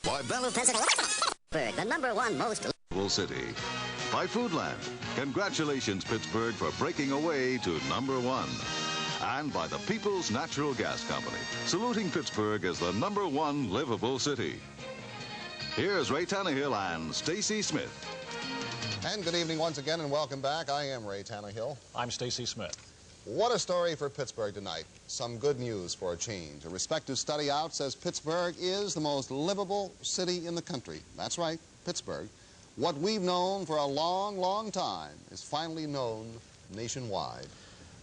Or Belleville, Pennsylvania. Pittsburgh, the #1 most livable city. By Foodland, congratulations Pittsburgh for breaking away to #1. And by the People's Natural Gas Company, saluting Pittsburgh as the #1 livable city. Here's Ray Tannehill and Stacy Smith. And good evening once again, and welcome back. I am Ray Tannehill. I'm Stacy Smith. What a story for Pittsburgh tonight. Some good news for a change. A respected study out says Pittsburgh is the most livable city in the country. That's right, Pittsburgh. What we've known for a long, long time is finally known nationwide.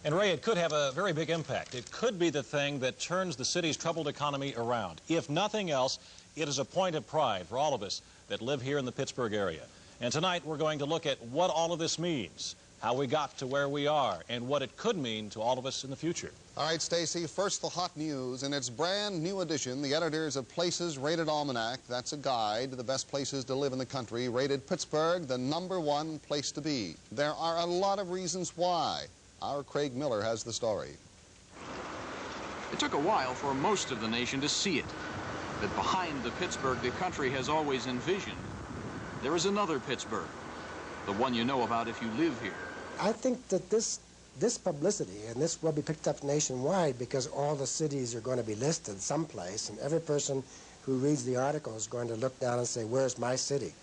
And Ray, it could have a very big impact. It could be the thing that turns the city's troubled economy around. If nothing else, it is a point of pride for all of us that live here in the Pittsburgh area. And tonight we're going to look at what all of this means, how we got to where we are, and what it could mean to all of us in the future. All right, Stacy, first the hot news. In its brand new edition, the editors of Places Rated Almanac, that's a guide to the best places to live in the country, rated Pittsburgh the #1 place to be. There are a lot of reasons why. Our Craig Miller has the story. It took a while for most of the nation to see it, that behind the Pittsburgh the country has always envisioned, there is another Pittsburgh, the one you know about if you live here. I think that this publicity, and this will be picked up nationwide because all the cities are going to be listed someplace, and every person who reads the article is going to look down and say, where's my city?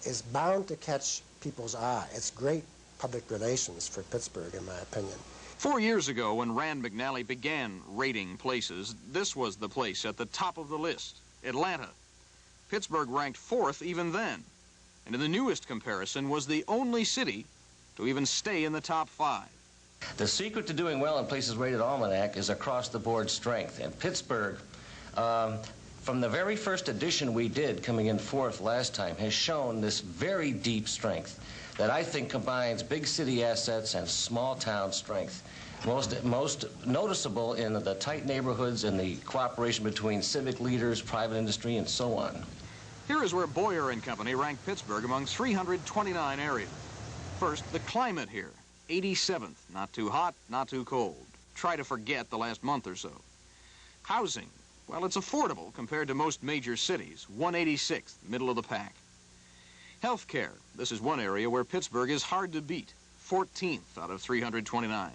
Is bound to catch people's eye. It's great public relations for Pittsburgh, in my opinion. 4 years ago, when Rand McNally began rating places, this was the place at the top of the list, Atlanta. Pittsburgh ranked 4th even then, and in the newest comparison was the only city to even stay in the top 5. The secret to doing well in Places Rated Almanac is across-the-board strength. And Pittsburgh, from the very first edition we did, coming in 4th last time, has shown this very deep strength that I think combines big city assets and small-town strength. Most noticeable in the tight neighborhoods and the cooperation between civic leaders, private industry, and so on. Here is where Boyer and Company ranked Pittsburgh among 329 areas. First, the climate here, 87th. Not too hot, not too cold. Try to forget the last month or so. Housing, well, it's affordable compared to most major cities, 186th, middle of the pack. Healthcare, this is one area where Pittsburgh is hard to beat, 14th out of 329.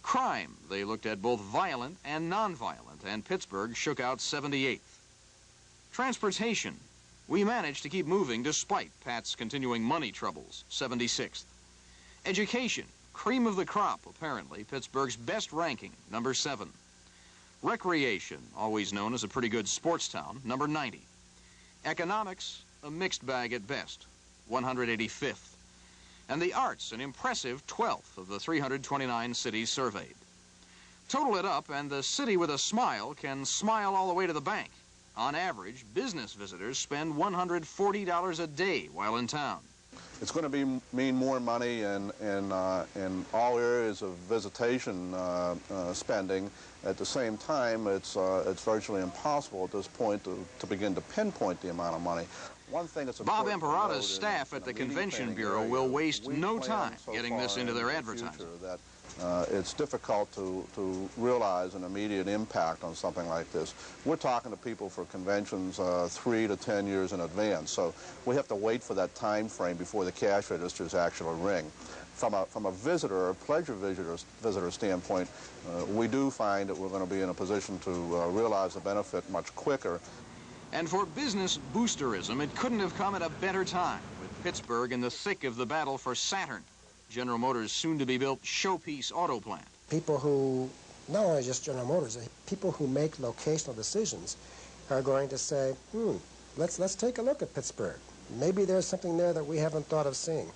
Crime, they looked at both violent and nonviolent, and Pittsburgh shook out 78th. Transportation, we managed to keep moving despite Pat's continuing money troubles, 76th. Education, cream of the crop, apparently, Pittsburgh's best ranking, #7. Recreation, always known as a pretty good sports town, #90. Economics, a mixed bag at best, 185th. And the arts, an impressive 12th of the 329 cities surveyed. Total it up, and the city with a smile can smile all the way to the bank. On average, business visitors spend $140 a day while in town. It's going to mean more money in all areas of visitation spending. At the same time, it's virtually impossible at this point to begin to pinpoint the amount of money. One thing that's Bob Imperata's staff at the Convention Bureau will waste no time getting this into their advertising. It's difficult to realize an immediate impact on something like this. We're talking to people for conventions 3 to 10 years in advance, so we have to wait for that time frame before the cash registers actually ring. From a visitor, a pleasure visitor standpoint, we do find that we're going to be in a position to realize the benefit much quicker. And for business boosterism, it couldn't have come at a better time, with Pittsburgh in the thick of the battle for Saturn, General Motors' soon-to-be-built showpiece auto plant. People who, not only just General Motors, people who make locational decisions are going to say, let's take a look at Pittsburgh. Maybe there's something there that we haven't thought of seeing.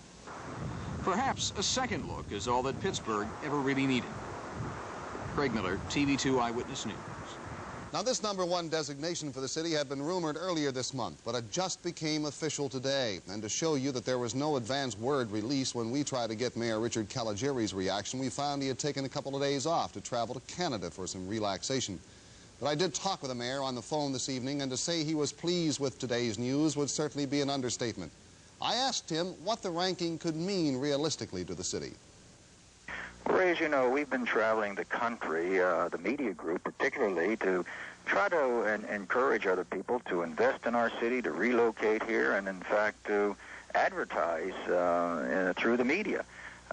Perhaps a second look is all that Pittsburgh ever really needed. Craig Miller, TV2 Eyewitness News. Now, this #1 designation for the city had been rumored earlier this month, but it just became official today. And to show you that there was no advance word released when we tried to get Mayor Richard Caligieri's reaction, we found he had taken a couple of days off to travel to Canada for some relaxation. But I did talk with the mayor on the phone this evening, and to say he was pleased with today's news would certainly be an understatement. I asked him what the ranking could mean realistically to the city. Ray, as you know, we've been traveling the country, the media group particularly, to try to encourage other people to invest in our city, to relocate here, and in fact to advertise through the media.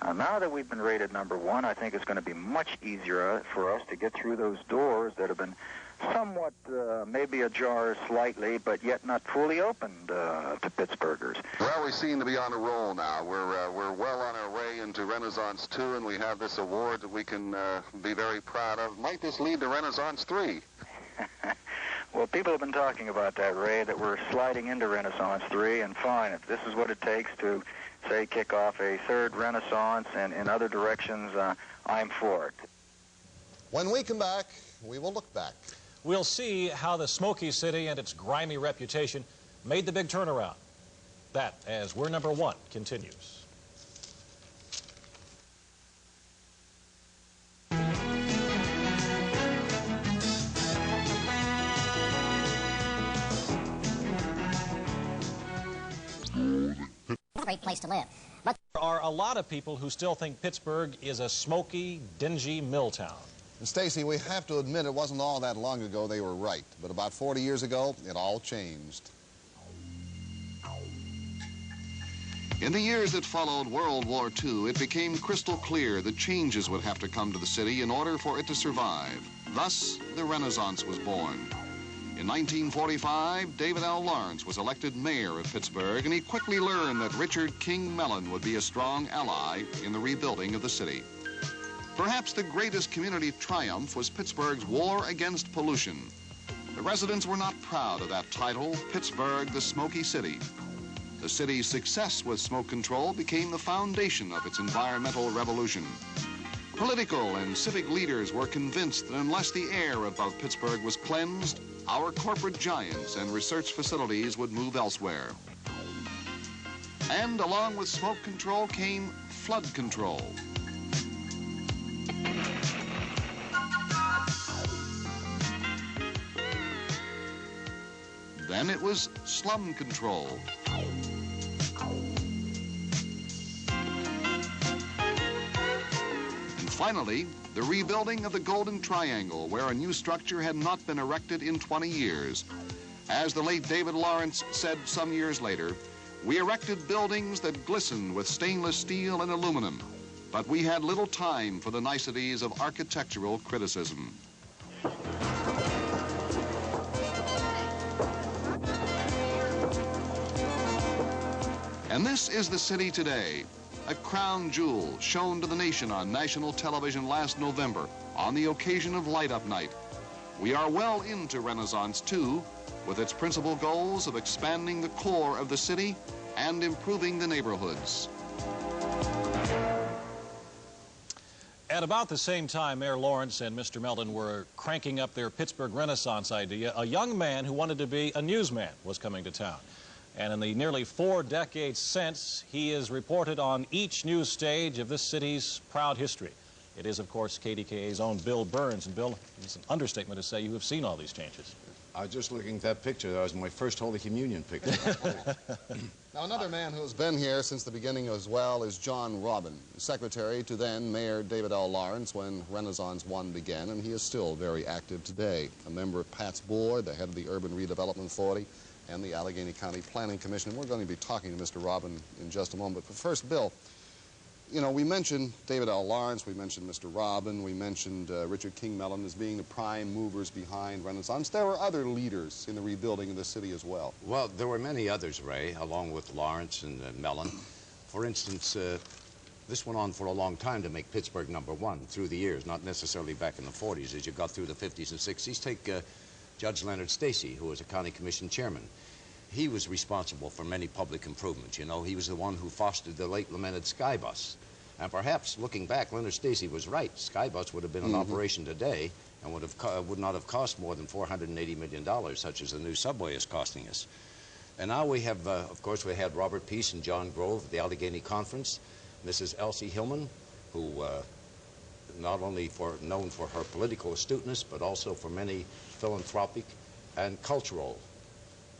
Now that we've been rated #1, I think it's going to be much easier for us to get through those doors that have been somewhat maybe ajar slightly, but yet not fully opened to Pittsburghers. Well, we seem to be on a roll now. We're well on our way into Renaissance 2, and we have this award that we can be very proud of. Might this lead to Renaissance 3? Well, people have been talking about that, Ray, that we're sliding into Renaissance 3, and fine, if this is what it takes to, say, kick off a third Renaissance and in other directions, I'm for it. When we come back, we will look back. We'll see how the Smoky City and its grimy reputation made the big turnaround. That, as We're #1 continues. Great place to live. But there are a lot of people who still think Pittsburgh is a smoky, dingy mill town. And Stacy, we have to admit it wasn't all that long ago they were right. But about 40 years ago, it all changed. In the years that followed World War II, it became crystal clear that changes would have to come to the city in order for it to survive. Thus, the Renaissance was born. In 1945, David L. Lawrence was elected mayor of Pittsburgh, and he quickly learned that Richard King Mellon would be a strong ally in the rebuilding of the city. Perhaps the greatest community triumph was Pittsburgh's war against pollution. The residents were not proud of that title, Pittsburgh, the Smoky City. The city's success with smoke control became the foundation of its environmental revolution. Political and civic leaders were convinced that unless the air above Pittsburgh was cleansed, our corporate giants and research facilities would move elsewhere. And along with smoke control came flood control. Then it was slum control. Finally, the rebuilding of the Golden Triangle, where a new structure had not been erected in 20 years. As the late David Lawrence said some years later, we erected buildings that glistened with stainless steel and aluminum, but we had little time for the niceties of architectural criticism. And this is the city today. A crown jewel shown to the nation on national television last November on the occasion of Light Up Night. We are well into Renaissance 2 with its principal goals of expanding the core of the city and improving the neighborhoods. At about the same time Mayor Lawrence and Mr. Mellon were cranking up their Pittsburgh Renaissance idea, a young man who wanted to be a newsman was coming to town. And in the nearly 4 decades since, he is reported on each news stage of this city's proud history. It is, of course, KDKA's own Bill Burns. And Bill, it's an understatement to say you have seen all these changes. I was just looking at that picture. That was my first Holy Communion picture. Now, another man who's been here since the beginning as well is John Robin, secretary to then Mayor David L. Lawrence when Renaissance 1 began, and he is still very active today. A member of Pat's board, the head of the Urban Redevelopment Authority, and the Allegheny County Planning Commission. And we're going to be talking to Mr. Robin in just a moment. But first, Bill, you know, we mentioned David L. Lawrence, we mentioned Mr. Robin, we mentioned Richard King Mellon as being the prime movers behind Renaissance. There were other leaders in the rebuilding of the city as well. Well, there were many others, Ray, along with Lawrence and Mellon. For instance, this went on for a long time to make Pittsburgh #1 through the years, not necessarily back in the 40s. As you got through the 50s and 60s, take Judge Leonard Stacy, who was a county commission chairman. He was responsible for many public improvements. You know, he was the one who fostered the late lamented Skybus. And perhaps, looking back, Leonard Stacy was right. Skybus would have been in operation today and would not have cost more than $480 million, such as the new subway is costing us. And now we have, of course, we had Robert Peace and John Grove at the Allegheny Conference, Mrs. Elsie Hillman, who not only known for her political astuteness, but also for many philanthropic and cultural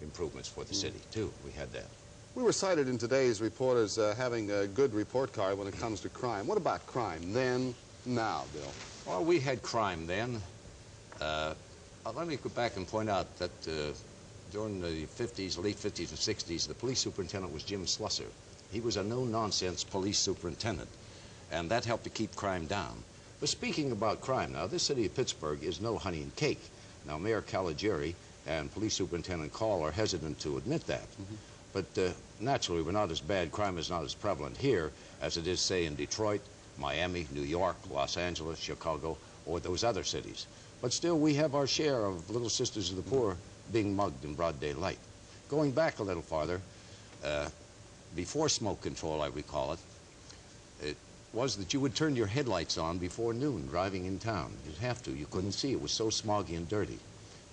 improvements for the city, too. We had that. We were cited in today's report as having a good report card when it comes to crime. What about crime then, now, Bill? Well, we had crime then. Let me go back and point out that during the 50s, late 50s and 60s, the police superintendent was Jim Slusser. He was a no-nonsense police superintendent, and that helped to keep crime down. But speaking about crime now, this city of Pittsburgh is no honey and cake. Now, Mayor Caligiuri and Police Superintendent Call are hesitant to admit that. But naturally, we're not as bad, crime is not as prevalent here as it is, say, in Detroit, Miami, New York, Los Angeles, Chicago, or those other cities. But still, we have our share of Little Sisters of the Poor being mugged in broad daylight. Going back a little farther, before smoke control, I recall it, it was that you would turn your headlights on before noon driving in town. You'd have to. You couldn't see. It was so smoggy and dirty.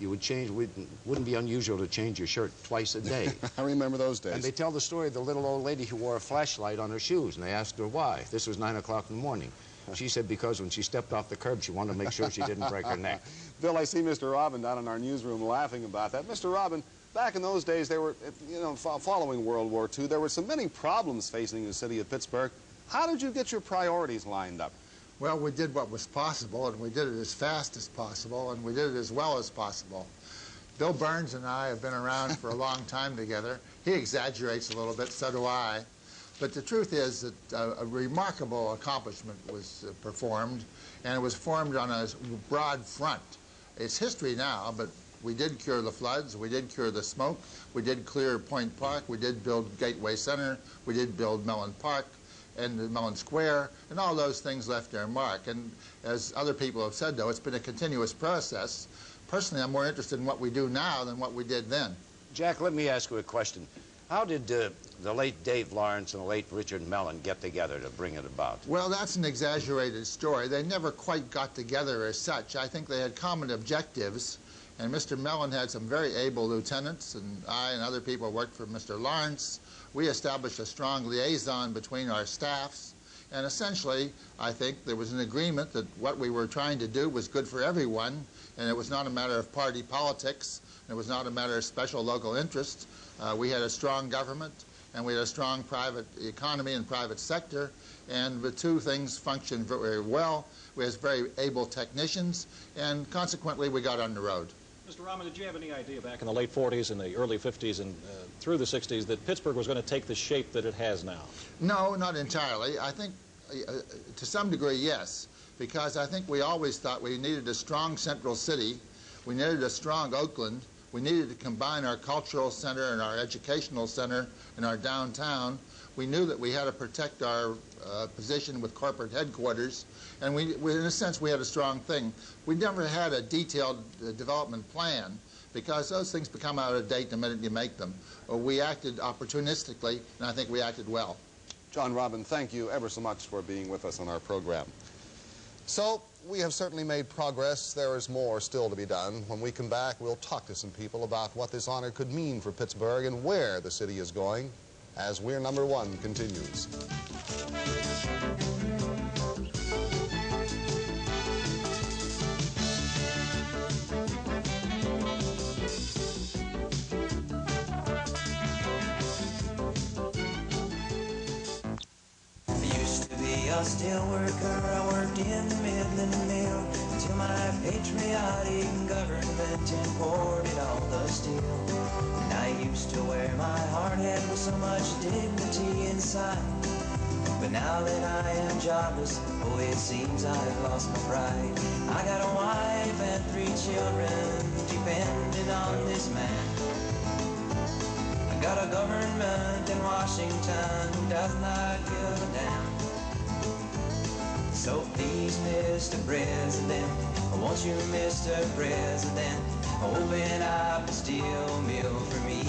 You would change, wouldn't be unusual to change your shirt twice a day. I remember those days. And they tell the story of the little old lady who wore a flashlight on her shoes, and they asked her why. This was 9 o'clock in the morning. She said because when she stepped off the curb, she wanted to make sure she didn't break her neck. Bill, I see Mr. Robin down in our newsroom laughing about that. Mr. Robin, back in those days, there were, you know, following World War II, there were so many problems facing the city of Pittsburgh. How did you get your priorities lined up? Well, we did what was possible, and we did it as fast as possible, and we did it as well as possible. Bill Burns and I have been around for a long time together. He exaggerates a little bit, so do I. But the truth is that a remarkable accomplishment was performed, and it was formed on a broad front. It's history now, but we did cure the floods, we did cure the smoke, we did clear Point Park, we did build Gateway Center, we did build Mellon Park and Mellon Square, and all those things left their mark. And as other people have said, though, it's been a continuous process. Personally, I'm more interested in what we do now than what we did then. Jack, let me ask you a question. How did the late Dave Lawrence and the late Richard Mellon get together to bring it about? Well, that's an exaggerated story. They never quite got together as such. I think they had common objectives, and Mr. Mellon had some very able lieutenants, and I and other people worked for Mr. Lawrence. We established a strong liaison between our staffs, and essentially, I think there was an agreement that what we were trying to do was good for everyone, and it was not a matter of party politics, it was not a matter of special local interests. We had a strong government, and we had a strong private economy and private sector, and the two things functioned very well. We had very able technicians, and consequently, we got on the road. Mr. Rahman, did you have any idea back in the late 40s and the early 50s and through the 60s that Pittsburgh was going to take the shape that it has now? No, not entirely. I think to some degree, yes, because I think we always thought we needed a strong central city, we needed a strong Oakland, we needed to combine our cultural center and our educational center and our downtown. We knew that we had to protect our position with corporate headquarters, and we, in a sense, we had a strong thing. We never had a detailed development plan because those things become out of date the minute you make them. We acted opportunistically, and I think we acted well. John Robin, thank you ever so much for being with us on our program. So, we have certainly made progress. There is more still to be done. When we come back, we'll talk to some people about what this honor could mean for Pittsburgh and where the city is going as We're Number One continues. A steel worker, I worked in the Midland mill until my patriotic government imported all the steel. And I used to wear my hard hat with so much dignity inside. But now that I am jobless, oh, it seems I've lost my pride. I got a wife and 3 children depending on this man. I got a government in Washington who does not give a damn. So please, Mr. President, won't you, Mr. President, open up a steel mill for me?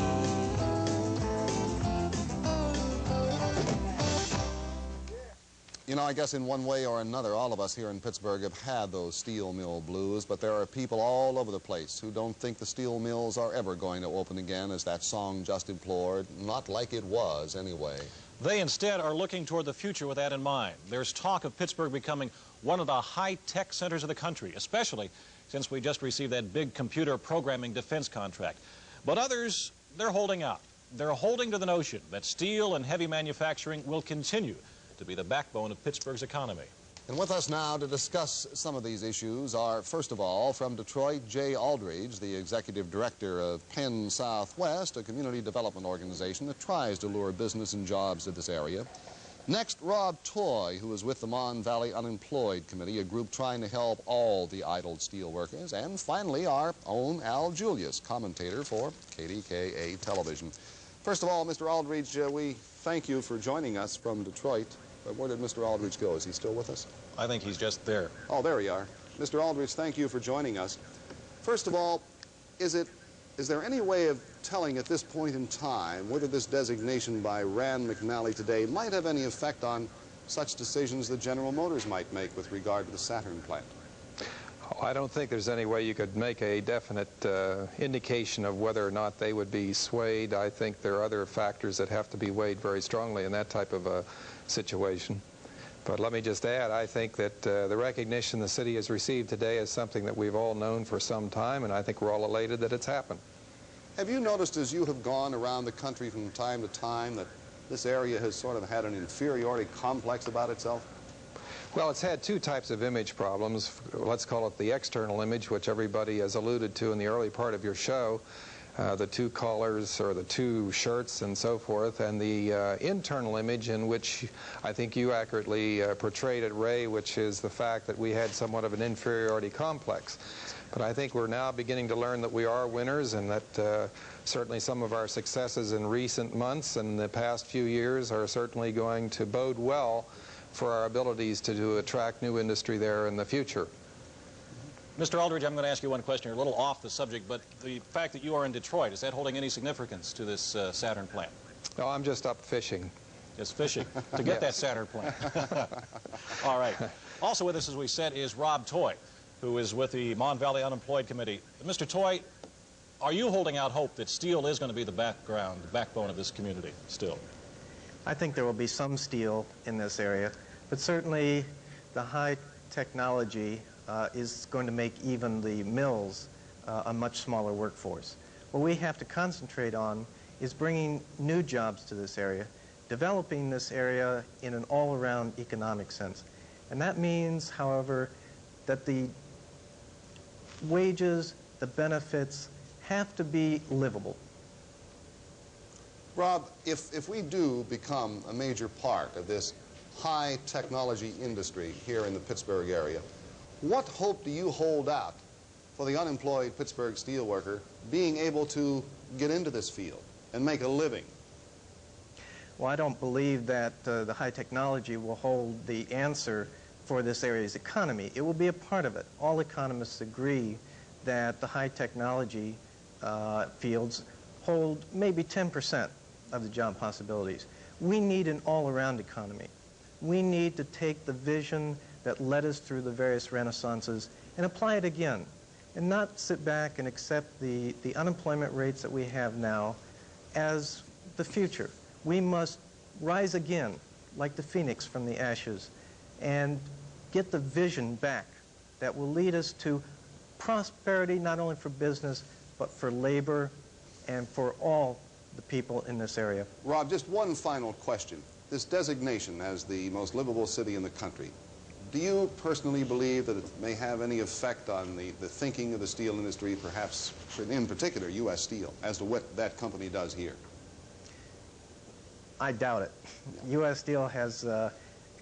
You know, I guess in one way or another, all of us here in Pittsburgh have had those steel mill blues, but there are people all over the place who don't think the steel mills are ever going to open again, as that song just implored. Not like it was, anyway. They instead are looking toward the future with that in mind. There's talk of Pittsburgh becoming one of the high-tech centers of the country, especially since we just received that big computer programming defense contract. But others, they're holding out. They're holding to the notion that steel and heavy manufacturing will continue to be the backbone of Pittsburgh's economy. And with us now to discuss some of these issues are, first of all, from Detroit, Jay Aldridge, the Executive Director of Penn Southwest, a community development organization that tries to lure business and jobs to this area. Next, Rob Toy, who is with the Mon Valley Unemployed Committee, a group trying to help all the idle steel workers. And finally, our own Al Julius, commentator for KDKA television. First of all, Mr. Aldridge, we thank you for joining us from Detroit. But where did Mr. Aldridge go? Is he still with us? I think he's just there. Oh, there we are. Mr. Aldridge, thank you for joining us. First of all, is there any way of telling at this point in time whether this designation by Rand McNally today might have any effect on such decisions that General Motors might make with regard to the Saturn plant? Oh, I don't think there's any way you could make a definite indication of whether or not they would be swayed. I think there are other factors that have to be weighed very strongly in that type of a situation. But let me just add, I think that the recognition the city has received today is something that we've all known for some time, and I think we're all elated that it's happened. Have you noticed as you have gone around the country from time to time that this area has sort of had an inferiority complex about itself? Well, it's had two types of image problems. Let's call it the external image, which everybody has alluded to in the early part of your show. The two colors or the two shirts and so forth, and the internal image in which I think you accurately portrayed it, Ray, which is the fact that we had somewhat of an inferiority complex. But I think we're now beginning to learn that we are winners, and that certainly some of our successes in recent months and the past few years are certainly going to bode well for our abilities to attract new industry there in the future. Mr. Aldridge, I'm going to ask you one question. You're a little off the subject, but the fact that you are in Detroit, is that holding any significance to this Saturn plant? No, I'm just up fishing. Just fishing to get that Saturn plant. All right. Also with us, as we said, is Rob Toy, who is with the Mon Valley Unemployed Committee. Mr. Toy, are you holding out hope that steel is going to be the backbone of this community still? I think there will be some steel in this area, but certainly the high technology is going to make even the mills a much smaller workforce. What we have to concentrate on is bringing new jobs to this area, developing this area in an all-around economic sense. And that means, however, that the wages, the benefits, have to be livable. Rob, if we do become a major part of this high technology industry here in the Pittsburgh area, what hope do you hold out for the unemployed Pittsburgh steelworker being able to get into this field and make a living? Well, I don't believe that the high technology will hold the answer for this area's economy. It will be a part of it. All economists agree that the high technology fields hold maybe 10% of the job possibilities. We need an all-around economy. We need to take the vision that led us through the various renaissances and apply it again, and not sit back and accept the unemployment rates that we have now as the future. We must rise again like the phoenix from the ashes and get the vision back that will lead us to prosperity, not only for business but for labor and for all the people in this area. Rob, just one final question. This designation as the most livable city in the country, do you personally believe that it may have any effect on the thinking of the steel industry, perhaps in particular U.S. Steel, as to what that company does here? I doubt it. Yeah. U.S. Steel has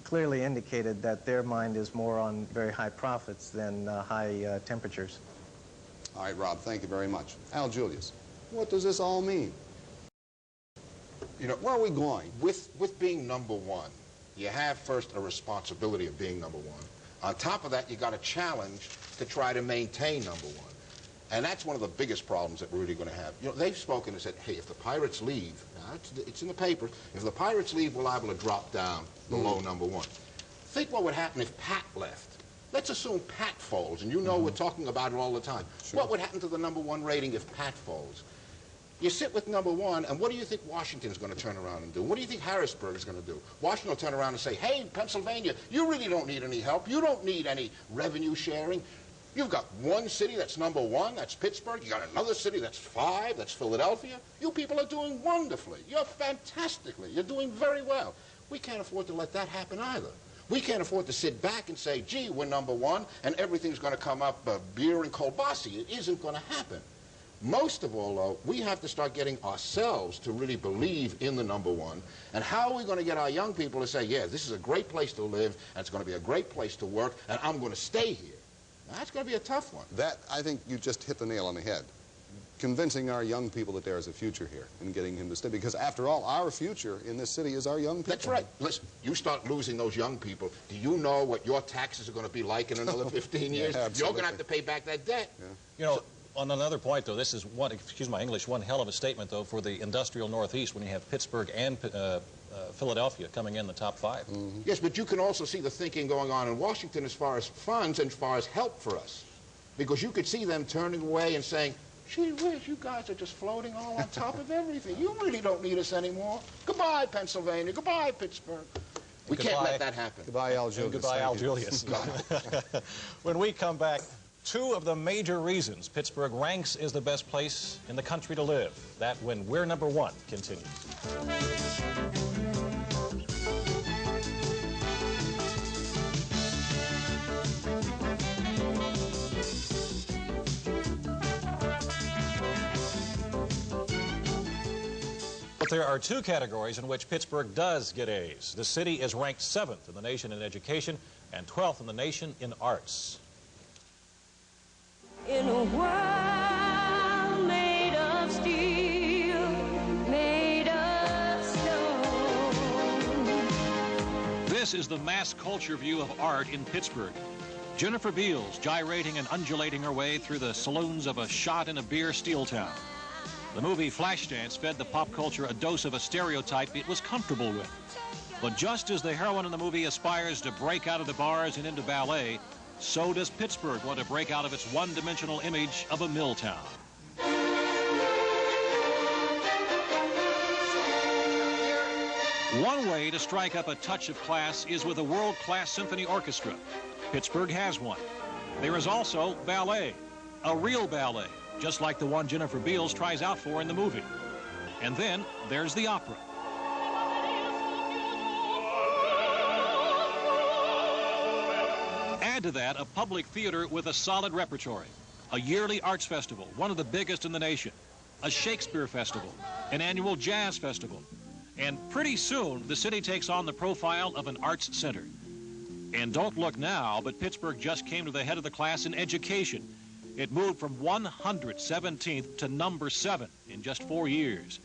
clearly indicated that their mind is more on very high profits than high temperatures. All right, Rob, thank you very much. Al Julius, what does this all mean? You know, where are we going? With being number one, you have first a responsibility of being number one. On top of that, you got a challenge to try to maintain number one. And that's one of the biggest problems that we're really going to have. You know, they've spoken and said, hey, if the Pirates leave, now it's in the paper, if the Pirates leave, we're liable to drop down below number one. Think what would happen if Pat left. Let's assume Pat falls, and you know we're talking about it all the time. Sure. What would happen to the number one rating if Pat falls? You sit with number one, and what do you think Washington's going to turn around and do? What do you think Harrisburg is going to do? Washington will turn around and say, hey, Pennsylvania, you really don't need any help. You don't need any revenue sharing. You've got one city that's number one, that's Pittsburgh. You got another city that's 5, that's Philadelphia. You people are doing wonderfully. You're fantastically. You're doing very well. We can't afford to let that happen either. We can't afford to sit back and say, gee, we're number one, and everything's going to come up beer and kolbasi. It isn't going to happen. Most of all, though, we have to start getting ourselves to really believe in the number one. And how are we going to get our young people to say, yeah, this is a great place to live, and it's going to be a great place to work, and I'm going to stay here? Now, that's going to be a tough one. That, I think you just hit the nail on the head. Convincing our young people that there is a future here and getting him to stay. Because, after all, our future in this city is our young people. That's right. Listen, you start losing those young people, do you know what your taxes are going to be like in another 15 years? Yeah, you're going to have to pay back that debt. Yeah. You know, on another point, though, this is one, excuse my English, one hell of a statement, though, for the industrial Northeast when you have Pittsburgh and Philadelphia coming in the top 5. Mm-hmm. Yes, but you can also see the thinking going on in Washington as far as funds and as far as help for us. Because you could see them turning away and saying, gee whiz, you guys are just floating all on top of everything. You really don't need us anymore. Goodbye, Pennsylvania. Goodbye, Pittsburgh. We can't let that happen. Goodbye, Al Julius. Goodbye, Al Julius. When we come back, 2 of the major reasons Pittsburgh ranks as the best place in the country to live. That When We're Number One continues. But there are 2 categories in which Pittsburgh does get A's. The city is ranked 7th in the nation in education and 12th in the nation in arts. In a world made of steel, made of stone. This is the mass culture view of art in Pittsburgh. Jennifer Beals gyrating and undulating her way through the saloons of a shot-in-a-beer steel town. The movie Flashdance fed the pop culture a dose of a stereotype it was comfortable with. But just as the heroine in the movie aspires to break out of the bars and into ballet, so does Pittsburgh want to break out of its one-dimensional image of a mill town. One way to strike up a touch of class is with a world-class symphony orchestra. Pittsburgh has one. There is also ballet, a real ballet, just like the one Jennifer Beals tries out for in the movie. And then there's the opera. Add to that a public theater with a solid repertory, a yearly arts festival, one of the biggest in the nation, a Shakespeare festival, an annual jazz festival, and pretty soon the city takes on the profile of an arts center. And don't look now, but Pittsburgh just came to the head of the class in education. It moved from 117th to number 7 in just 4 years.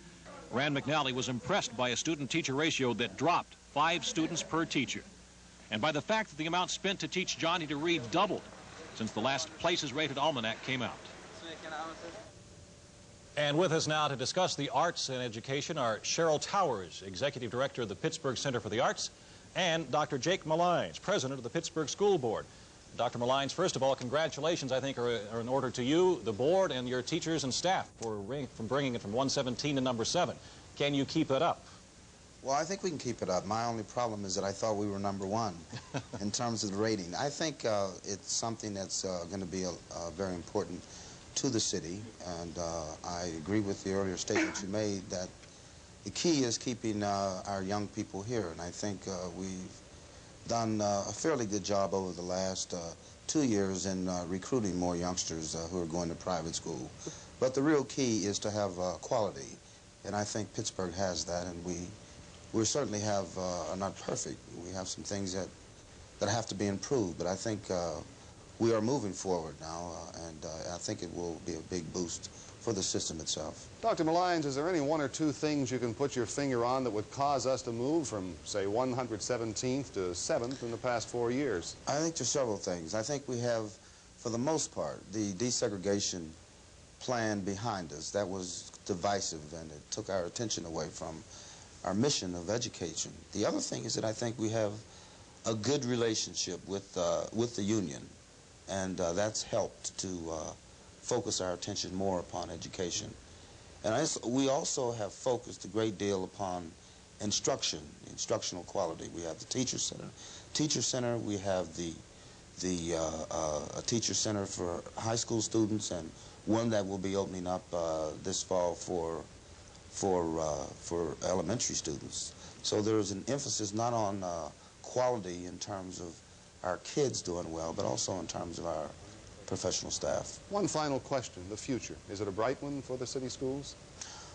Rand McNally was impressed by a student-teacher ratio that dropped 5 students per teacher, and by the fact that the amount spent to teach Johnny to read doubled since the last places-rated Almanac came out. And with us now to discuss the arts and education are Cheryl Towers, Executive Director of the Pittsburgh Center for the Arts, and Dr. Jake Malines, President of the Pittsburgh School Board. Dr. Malines, first of all, congratulations, I think, are in order to you, the board, and your teachers and staff for bringing it from 117 to number 7. Can you keep it up? Well, I think we can keep it up. My only problem is that I thought we were number 1 in terms of the rating. I think it's something that's going to be very important to the city, and I agree with the earlier statement you made that the key is keeping our young people here, and I think we've done a fairly good job over the last 2 years in recruiting more youngsters who are going to private school. But the real key is to have quality, and I think Pittsburgh has that, and we certainly are not perfect. We have some things that have to be improved, but I think we are moving forward now, and I think it will be a big boost for the system itself. Dr. Malines, is there any 1 or 2 things you can put your finger on that would cause us to move from, say, 117th to 7th in the past 4 years? I think there's several things. I think we have, for the most part, the desegregation plan behind us. That was divisive, and it took our attention away from our mission of education. The other thing is that I think we have a good relationship with the union, and that's helped to focus our attention more upon education. And we also have focused a great deal upon instruction, instructional quality. We have the teacher center. We have a teacher center for high school students, and one that will be opening up this fall for elementary students. So there's an emphasis not on quality in terms of our kids doing well, but also in terms of our professional staff. One final question, the future. Is it a bright one for the city schools?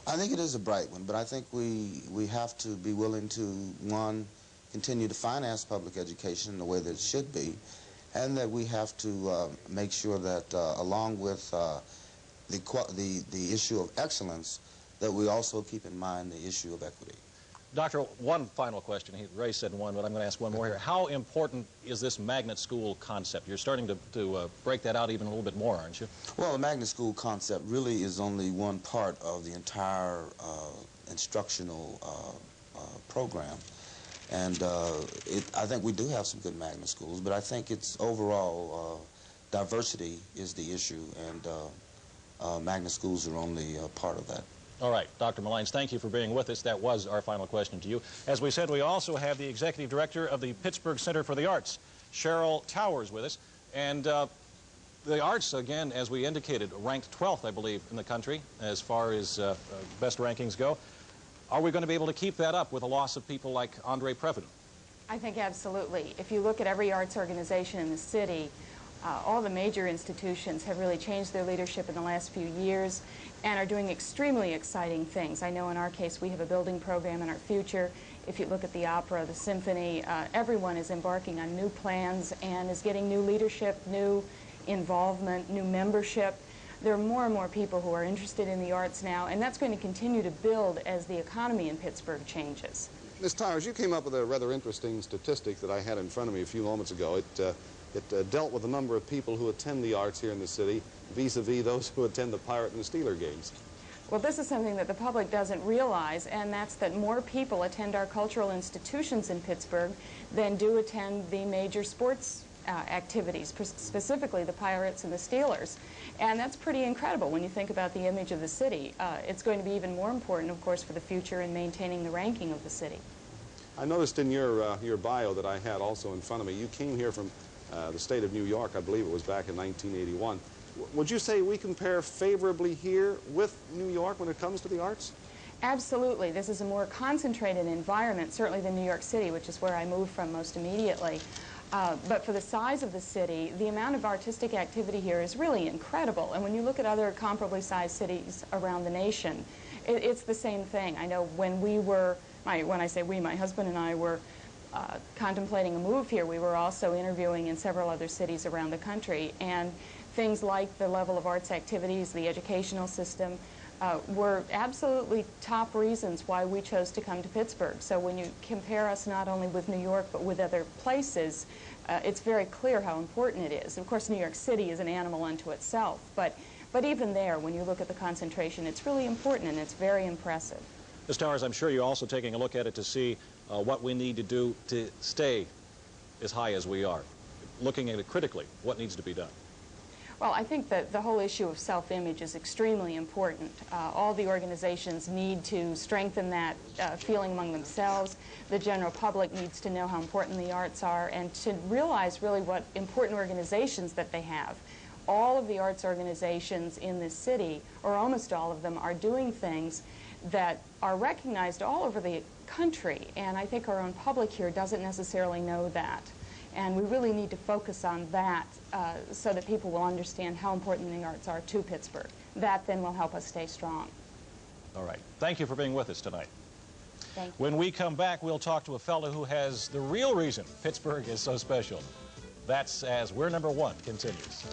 I think it is a bright one, but I think we have to be willing to, one, continue to finance public education in the way that it should be, and that we have to make sure that along with the issue of excellence, that we also keep in mind the issue of equity. Doctor, one final question. Ray said one, but I'm going to ask one more here. How important is this magnet school concept? You're starting to break that out even a little bit more, aren't you? Well, the magnet school concept really is only one part of the entire instructional program. And I think we do have some good magnet schools, but I think it's overall diversity is the issue, and magnet schools are only part of that. All right, Dr. Malines, thank you for being with us. That was our final question to you. As we said, we also have the Executive Director of the Pittsburgh Center for the Arts, Cheryl Towers, with us. And the arts, again, as we indicated, ranked 12th, I believe, in the country as far as best rankings go. Are we going to be able to keep that up with the loss of people like Andre Previn? I think absolutely. If you look at every arts organization in the city, all the major institutions have really changed their leadership in the last few years and are doing extremely exciting things. I know in our case we have a building program in our future. If you look at the opera, the symphony, everyone is embarking on new plans and is getting new leadership, new involvement, new membership. There are more and more people who are interested in the arts now, and that's going to continue to build as the economy in Pittsburgh changes. Ms. Towers, you came up with a rather interesting statistic that I had in front of me a few moments ago. It dealt with the number of people who attend the arts here in the city vis-a-vis those who attend the Pirate and the Steeler games. Well, this is something that the public doesn't realize, and that's that more people attend our cultural institutions in Pittsburgh than do attend the major sports activities, specifically the Pirates and the Steelers. And that's pretty incredible when you think about the image of the city. It's going to be even more important, of course, for the future in maintaining the ranking of the city. I noticed in your bio that I had also in front of me, you came here from the state of New York, I believe it was back in 1981. Would you say we compare favorably here with New York when it comes to the arts? Absolutely. This is a more concentrated environment, certainly than New York City, which is where I moved from most immediately. But for the size of the city, the amount of artistic activity here is really incredible. And when you look at other comparably sized cities around the nation, it's the same thing. I know when we were, when I say we, my husband and I were contemplating a move here, we were also interviewing in several other cities around the country. And things like the level of arts activities, the educational system, were absolutely top reasons why we chose to come to Pittsburgh. So when you compare us not only with New York but with other places, it's very clear how important it is. Of course, New York City is an animal unto itself, but even there, when you look at the concentration, it's really important and it's very impressive. Ms. Towers, I'm sure you're also taking a look at it to see what we need to do to stay as high as we are. Looking at it critically, what needs to be done? Well, I think that the whole issue of self-image is extremely important. All the organizations need to strengthen that feeling among themselves. The general public needs to know how important the arts are and to realize really what important organizations that they have. All of the arts organizations in this city, or almost all of them, are doing things that are recognized all over the country, and I think our own public here doesn't necessarily know that. And we really need to focus on that so that people will understand how important the arts are to Pittsburgh. That then will help us stay strong. All right. Thank you for being with us tonight. Thank you. When we come back, we'll talk to a fellow who has the real reason Pittsburgh is so special. That's as We're Number One continues.